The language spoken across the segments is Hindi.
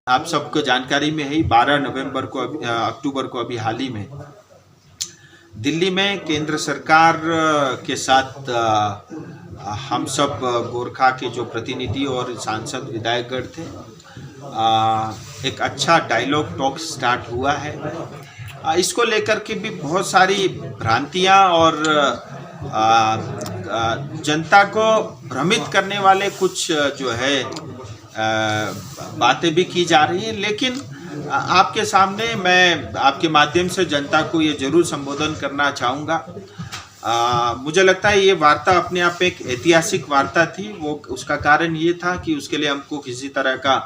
आप सबको जानकारी में है, 12 नवंबर को अक्टूबर को अभी हाल ही में दिल्ली में केंद्र सरकार के साथ हम सब गोरखा के जो प्रतिनिधि और सांसद विधायकगण थे, एक अच्छा डायलॉग टॉक स्टार्ट हुआ है। इसको लेकर के भी बहुत सारी भ्रांतियां और जनता को भ्रमित करने वाले कुछ जो है बातें भी की जा रही है। लेकिन आपके सामने मैं आपके माध्यम से जनता को ये जरूर संबोधन करना चाहूँगा। मुझे लगता है ये वार्ता अपने आप एक ऐतिहासिक वार्ता थी। वो उसका कारण ये था कि उसके लिए हमको किसी तरह का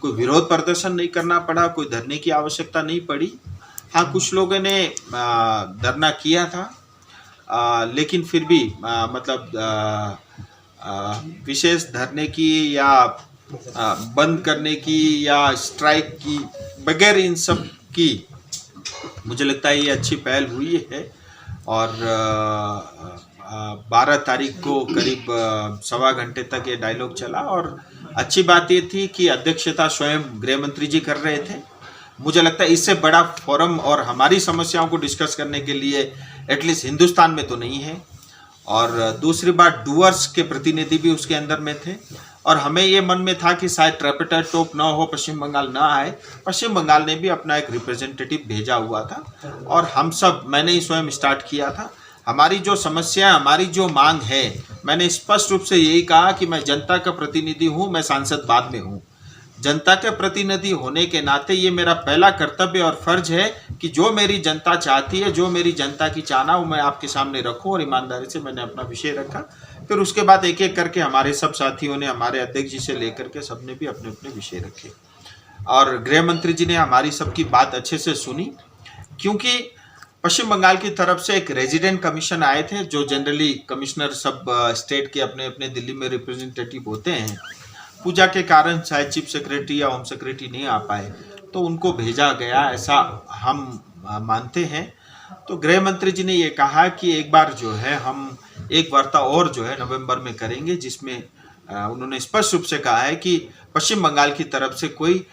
कोई विरोध प्रदर्शन नहीं करना पड़ा, कोई धरने की आवश्यकता नहीं पड़ी। हाँ, कुछ लोगों ने धरना किया था, लेकिन फिर भी मतलब विशेष धरने की या बंद करने की या स्ट्राइक की बगैर इन सब की मुझे लगता है ये अच्छी पहल हुई है। और 12 तारीख को करीब सवा घंटे तक ये डायलॉग चला और अच्छी बात ये थी कि अध्यक्षता स्वयं गृह मंत्री जी कर रहे थे। मुझे लगता है इससे बड़ा फोरम और हमारी समस्याओं को डिस्कस करने के लिए एटलीस्ट हिंदुस्तान में तो नहीं है। और दूसरी बात, डूअर्स के प्रतिनिधि भी उसके अंदर में थे और हमें ये मन में था कि शायद ट्रेपेटर टॉप ना हो, पश्चिम बंगाल ना आए। पश्चिम बंगाल ने भी अपना एक रिप्रेजेंटेटिव भेजा हुआ था और हम सब, मैंने ही स्वयं स्टार्ट किया था। हमारी जो समस्या, हमारी जो मांग है, मैंने स्पष्ट रूप से यही कहा कि मैं जनता का प्रतिनिधि हूँ, मैं सांसद बाद में हूँ। जनता के प्रतिनिधि होने के नाते ये मेरा पहला कर्तव्य और फर्ज है कि जो मेरी जनता चाहती है, जो मेरी जनता की चाहना, वो मैं आपके सामने रखूं। और ईमानदारी से मैंने अपना विषय रखा। फिर उसके बाद एक एक करके हमारे सब साथियों ने, हमारे अध्यक्ष जी से लेकर के सबने भी अपने अपने विषय रखे और गृह मंत्री जी ने हमारी सबकी बात अच्छे से सुनी। क्योंकि पश्चिम बंगाल की तरफ से एक रेजिडेंट कमीशन आए थे, जो जनरली कमिश्नर सब स्टेट के अपने अपने दिल्ली में रिप्रेजेंटेटिव होते हैं। पूजा के कारण शायद चीफ सेक्रेटरी या होम सेक्रेटरी नहीं आ पाए, तो उनको भेजा गया, ऐसा हम मानते हैं। तो गृह मंत्री जी ने ये कहा कि एक बार जो है हम एक वार्ता और जो है नवंबर में करेंगे, जिसमें उन्होंने स्पष्ट रूप से कहा है कि पश्चिम बंगाल की तरफ से कोई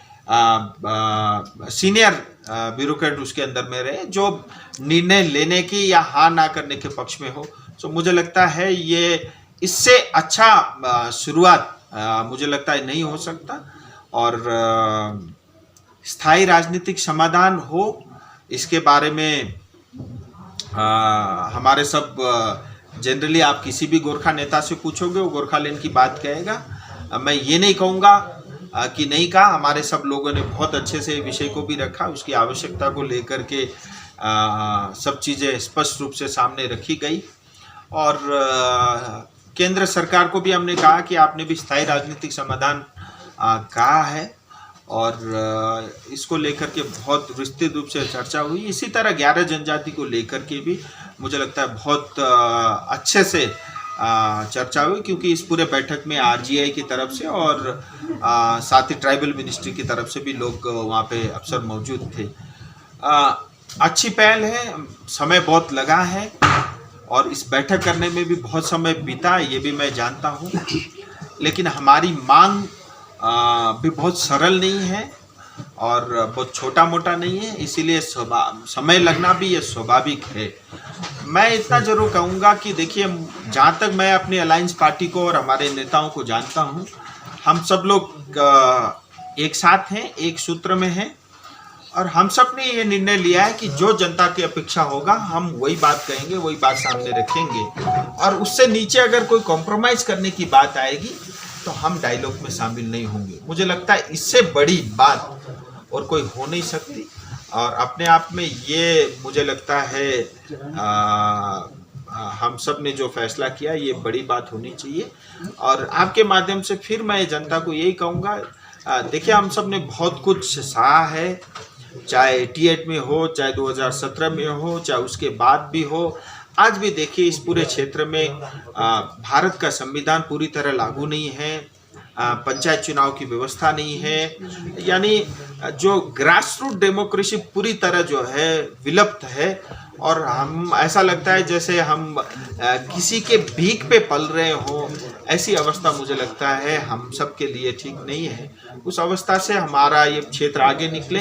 सीनियर ब्यूरोक्रेट उसके अंदर में रहे, जो निर्णय लेने की या हाँ ना करने के पक्ष में हो। तो मुझे लगता है ये इससे अच्छा शुरुआत मुझे लगता है नहीं हो सकता। और स्थायी राजनीतिक समाधान हो, इसके बारे में हमारे सब जनरली आप किसी भी गोरखा नेता से पूछोगे, वो गोरखालैंड की बात कहेगा। मैं ये नहीं कहूँगा कि नहीं कहा, हमारे सब लोगों ने बहुत अच्छे से विषय को भी रखा, उसकी आवश्यकता को लेकर के सब चीज़ें स्पष्ट रूप से सामने रखी गई। और केंद्र सरकार को भी हमने कहा कि आपने भी स्थायी राजनीतिक समाधान कहा है और इसको लेकर के बहुत विस्तृत रूप से चर्चा हुई। इसी तरह 11 जनजाति को लेकर के भी मुझे लगता है बहुत अच्छे से चर्चा हुई, क्योंकि इस पूरे बैठक में आरजीआई की तरफ से और साथ ही ट्राइबल मिनिस्ट्री की तरफ से भी लोग वहाँ पे अफसर मौजूद थे। अच्छी पहल है, समय बहुत लगा है और इस बैठक करने में भी बहुत समय बीता, ये भी मैं जानता हूँ। लेकिन हमारी मांग भी बहुत सरल नहीं है और बहुत छोटा मोटा नहीं है, इसीलिए समय लगना भी ये स्वाभाविक है। मैं इतना जरूर कहूँगा कि देखिए, जहाँ तक मैं अपनी अलायंस पार्टी को और हमारे नेताओं को जानता हूँ, हम सब लोग एक साथ हैं, एक सूत्र में हैं और हम सब ने ये निर्णय लिया है कि जो जनता की अपेक्षा होगा हम वही बात कहेंगे, वही बात सामने रखेंगे। और उससे नीचे अगर कोई कॉम्प्रोमाइज़ करने की बात आएगी तो हम डायलॉग में शामिल नहीं होंगे। मुझे लगता है इससे बड़ी बात और कोई हो नहीं सकती और अपने आप में ये मुझे लगता है हम सब ने जो फैसला किया ये बड़ी बात होनी चाहिए। और आपके माध्यम से फिर मैं जनता को यही कहूँगा, देखिए, हम सब ने बहुत कुछ सहा है, चाहे 88 में हो, चाहे 2017 में हो, चाहे उसके बाद भी हो। आज भी देखिए, इस पूरे क्षेत्र में भारत का संविधान पूरी तरह लागू नहीं है, पंचायत चुनाव की व्यवस्था नहीं है, यानी जो ग्रास रूट डेमोक्रेसी पूरी तरह जो है विलुप्त है। और हम, ऐसा लगता है जैसे हम किसी के भीख पे पल रहे हों ऐसी अवस्था मुझे लगता है हम सब के लिए ठीक नहीं है। उस अवस्था से हमारा ये क्षेत्र आगे निकले,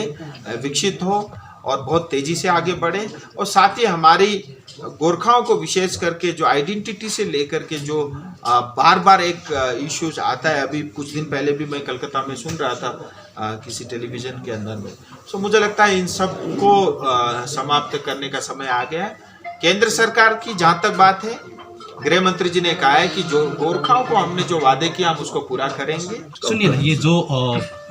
विकसित हो और बहुत तेजी से आगे बढ़े, और साथ ही हमारी गोरखाओं को विशेष करके जो आइडेंटिटी से लेकर के जो बार बार एक इश्यूज आता है। अभी कुछ दिन पहले भी मैं कलकत्ता में सुन रहा था किसी टेलीविजन के अंदर में। सो मुझे लगता है इन सब को समाप्त करने का समय आ गया है। केंद्र सरकार की जहाँ तक बात है, गृह मंत्री जी ने कहा है कि जो गोरखाओं को हमने जो वादे किया हम उसको पूरा करेंगे। सुनिए ना, ये जो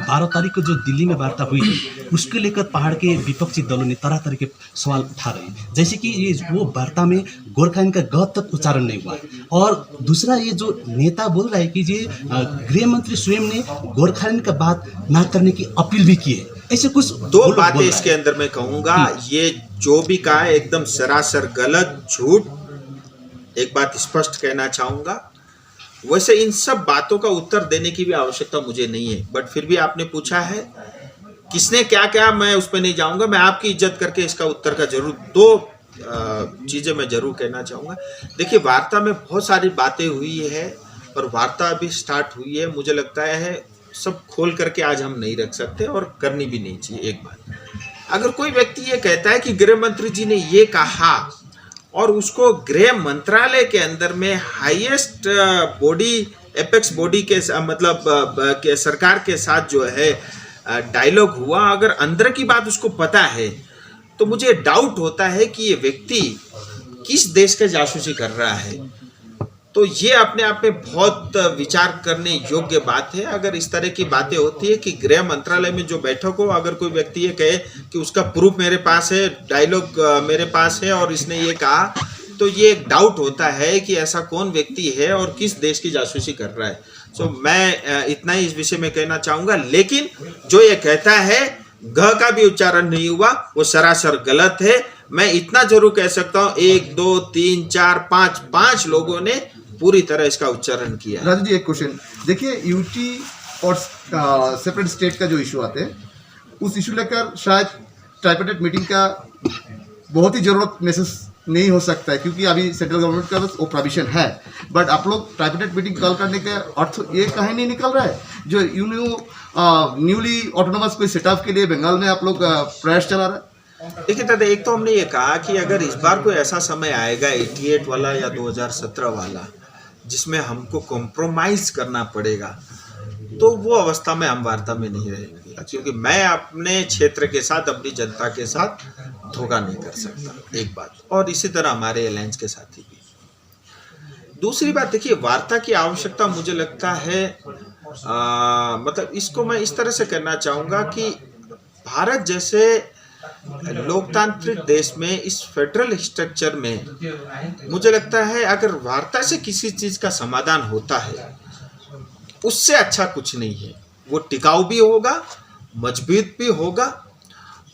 12 तारीख को जो दिल्ली में वार्ता हुई थी, उसके लेकर पहाड़ के विपक्षी दलों ने तरह तरह के सवाल उठा रहे हैं, जैसे कि ये वो वार्ता में गोरखाइन का ग तक उच्चारण नहीं हुआ। और दूसरा, ये जो नेता बोल रहा है कि ये गृह मंत्री स्वयं ने गोरखाइन का बात ना करने की अपील भी की है। ऐसे कुछ दो बातें इसके अंदर मैं कहूँगा, ये जो भी कहा है एकदम सरासर गलत, झूठ। एक बात स्पष्ट कहना चाहूँगा, वैसे इन सब बातों का उत्तर देने की भी आवश्यकता मुझे नहीं है, बट फिर भी आपने पूछा है किसने क्या क्या, मैं उस पर नहीं जाऊँगा। मैं आपकी इज्जत करके इसका उत्तर का जरूर दो चीज़ें मैं जरूर कहना चाहूँगा। देखिए, वार्ता में बहुत सारी बातें हुई है और वार्ता अभी स्टार्ट हुई है। मुझे लगता है सब खोल करके आज हम नहीं रख सकते और करनी भी नहीं चाहिए। एक बात, अगर कोई व्यक्ति ये कहता है कि गृह मंत्री जी ने ये कहा और उसको गृह मंत्रालय के अंदर में हाईएस्ट बॉडी, एपेक्स बॉडी के मतलब के सरकार के साथ जो है डायलॉग हुआ, अगर अंदर की बात उसको पता है, तो मुझे डाउट होता है कि ये व्यक्ति किस देश के जासूसी कर रहा है। तो ये अपने आप में बहुत विचार करने योग्य बात है। अगर इस तरह की बातें होती है कि गृह मंत्रालय में जो बैठक हो, अगर कोई व्यक्ति ये कहे कि उसका प्रूफ मेरे पास है, डायलॉग मेरे पास है और इसने ये कहा, तो ये एक डाउट होता है कि ऐसा कौन व्यक्ति है और किस देश की जासूसी कर रहा है। सो मैं इतना ही इस विषय में कहना चाहूँगा। लेकिन जो ये कहता है घ का भी उच्चारण नहीं हुआ, वो सरासर गलत है। मैं इतना जरूर कह सकता हूँ, 1 2 3 4 5 लोगों ने पूरी तरह इसका उच्चारण किया। राजू जी, एक क्वेश्चन देखिए, यूटी और सेपरेट स्टेट का जो इशू आते हैं, उस इशू लेकर शायद ट्राइपेटेड मीटिंग का बहुत ही जरूरत नेसेस नहीं हो सकता है, क्योंकि अभी सेंट्रल गवर्नमेंट का वो प्रोविजन है। बट आप लोग ट्राइपेटेड मीटिंग कॉल करने का अर्थ ये कहीं नहीं निकल रहा है, जो न्यूली ऑटोनोमस कोई सेटअप के लिए बंगाल में आप लोग प्रयास चला रहे हैं। देखिए दादा, एक तो हमने ये कहा कि अगर इस बार कोई ऐसा समय आएगा 88 वाला या 2017 वाला जिसमें हमको कॉम्प्रोमाइज करना पड़ेगा, तो वो अवस्था में हम वार्ता में नहीं रहेंगे, क्योंकि मैं अपने क्षेत्र के साथ, अपनी जनता के साथ धोखा नहीं कर सकता। एक बात, और इसी तरह हमारे अलायंस के साथी भी। दूसरी बात, देखिए, वार्ता की आवश्यकता मुझे लगता है मतलब इसको मैं इस तरह से करना चाहूँगा कि भारत जैसे लोकतांत्रिक देश में, इस फेडरल स्ट्रक्चर में, मुझे लगता है अगर वार्ता से किसी चीज़ का समाधान होता है, उससे अच्छा कुछ नहीं है। वो टिकाऊ भी होगा, मजबूत भी होगा,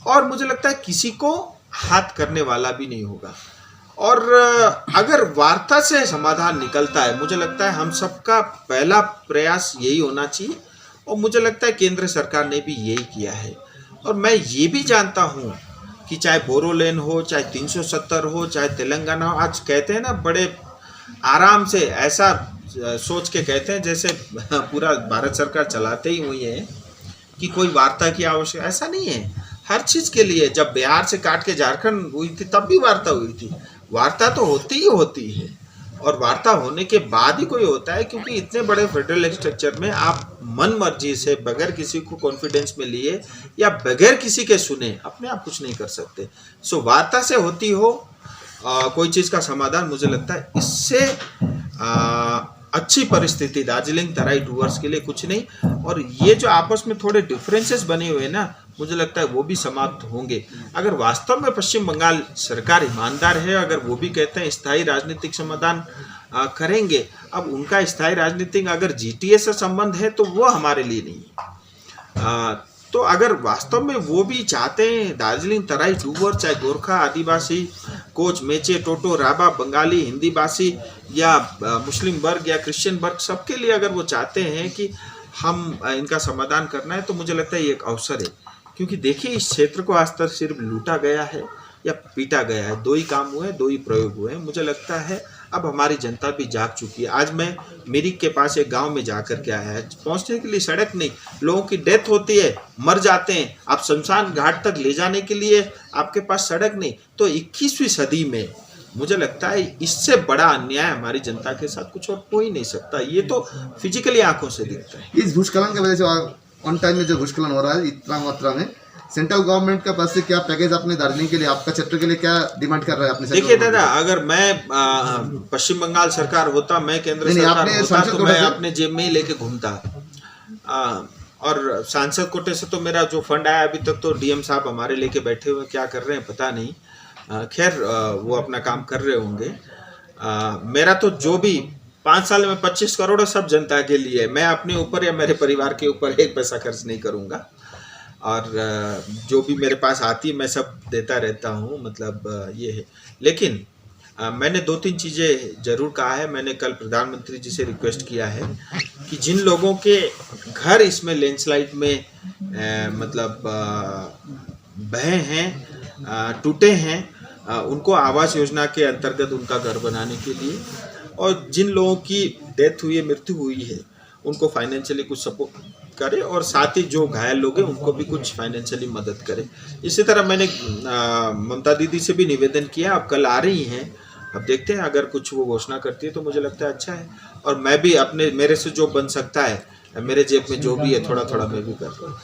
और मुझे लगता है किसी को हाथ करने वाला भी नहीं होगा। और अगर वार्ता से समाधान निकलता है, मुझे लगता है हम सबका पहला प्रयास यही होना चाहिए, और मुझे लगता है केंद्र सरकार ने भी यही किया है। और मैं ये भी जानता हूँ कि चाहे बोरोलैंड हो, चाहे 370 हो, चाहे तेलंगाना हो, आज कहते हैं ना, बड़े आराम से ऐसा सोच के कहते हैं जैसे पूरा भारत सरकार चलाते ही हुई है कि कोई वार्ता की आवश्यकता, ऐसा नहीं है। हर चीज़ के लिए, जब बिहार से काट के झारखंड हुई थी तब भी वार्ता हुई थी। वार्ता तो होती ही होती है, और वार्ता होने के बाद ही कोई होता है, क्योंकि इतने बड़े फेडरल स्ट्रक्चर में आप मन मर्जी से, बगैर किसी को कॉन्फिडेंस में लिए या बगैर किसी के सुने, अपने आप कुछ नहीं कर सकते। सो वार्ता से होती हो कोई चीज़ का समाधान, मुझे लगता है इससे अच्छी परिस्थिति दार्जिलिंग तराई डूवर्स के लिए कुछ नहीं। और ये जो आपस में थोड़े डिफरेंसेस बने हुए ना, मुझे लगता है वो भी समाप्त होंगे। अगर वास्तव में पश्चिम बंगाल सरकार ईमानदार है, अगर वो भी कहते हैं स्थायी राजनीतिक समाधान करेंगे, अब उनका स्थायी राजनीतिक अगर जीटीए से संबंध है तो वो हमारे लिए नहीं है। तो अगर वास्तव में वो भी चाहते हैं दार्जिलिंग तराई डूवर, चाहे गोरखा, आदिवासी, कोच, मेचे, टोटो, राभा, बंगाली, हिंदी भाषी या मुस्लिम वर्ग या क्रिश्चियन वर्ग, सबके लिए अगर वो चाहते हैं कि हम इनका समाधान करना है, तो मुझे लगता है ये एक अवसर है। क्योंकि देखिए, इस क्षेत्र को आज तक सिर्फ लूटा गया है या पीटा गया है, दो ही काम हुए, दो ही प्रयोग हुए हैं। मुझे लगता है अब हमारी जनता भी जाग चुकी है। आज मैं मिरिक के पास एक गांव में जाकर के आया है, पहुंचने के लिए सड़क नहीं, लोगों की डेथ होती है, मर जाते हैं, आप शमशान घाट तक ले जाने के लिए आपके पास सड़क नहीं। तो 21वीं सदी में मुझे लगता है इससे बड़ा अन्याय हमारी जनता के साथ कुछ और हो ही नहीं सकता। ये तो फिजिकली आंखों से दिखता है। इस भूस्खलन की वजह से ऑन टाइम में जो भूस्खलन हो रहा है इतना मात्रा में, सेंट्रल गवर्नमेंट का पास से क्या पैकेज आपने दार्जिलिंग के लिए, आपका क्षेत्र के लिए क्या डिमांड कर रहा है अपने? देखिए दादा, अगर मैं पश्चिम बंगाल सरकार होता, मैं केंद्र सरकार होता, तो मैं अपने जेब में ही लेके घूमता। और सांसद कोटे से तो मेरा जो फंड आया अभी तक तो डीएम साहब हमारे लेके बैठे हुए, क्या कर रहे हैं पता नहीं। खैर वो अपना काम कर रहे होंगे। मेरा तो जो भी 5 साल में 25 करोड़ है, सब जनता के लिए। मैं अपने ऊपर या मेरे परिवार के ऊपर 1 पैसा खर्च नहीं करूँगा। और जो भी मेरे पास आती है मैं सब देता रहता हूँ, मतलब ये है। लेकिन मैंने 2-3 चीज़ें ज़रूर कहा है। मैंने कल प्रधानमंत्री जी से रिक्वेस्ट किया है कि जिन लोगों के घर इसमें लैंडस्लाइड में मतलब बहे हैं, टूटे हैं, उनको आवास योजना के अंतर्गत उनका घर बनाने के लिए, और जिन लोगों की डेथ हुई है, मृत्यु हुई है, उनको फाइनेंशियली कुछ सपोर्ट करे, और साथ ही जो घायल लोग हैं उनको भी कुछ फाइनेंशियली मदद करे। इसी तरह मैंने ममता दीदी से भी निवेदन किया, अब कल आ रही हैं, अब देखते हैं अगर कुछ वो घोषणा करती है तो मुझे लगता है अच्छा है। और मैं भी अपने मेरे से जो बन सकता है, मेरे जेब में जो भी है थोड़ा थोड़ा मैं भी कर रहा हूँ।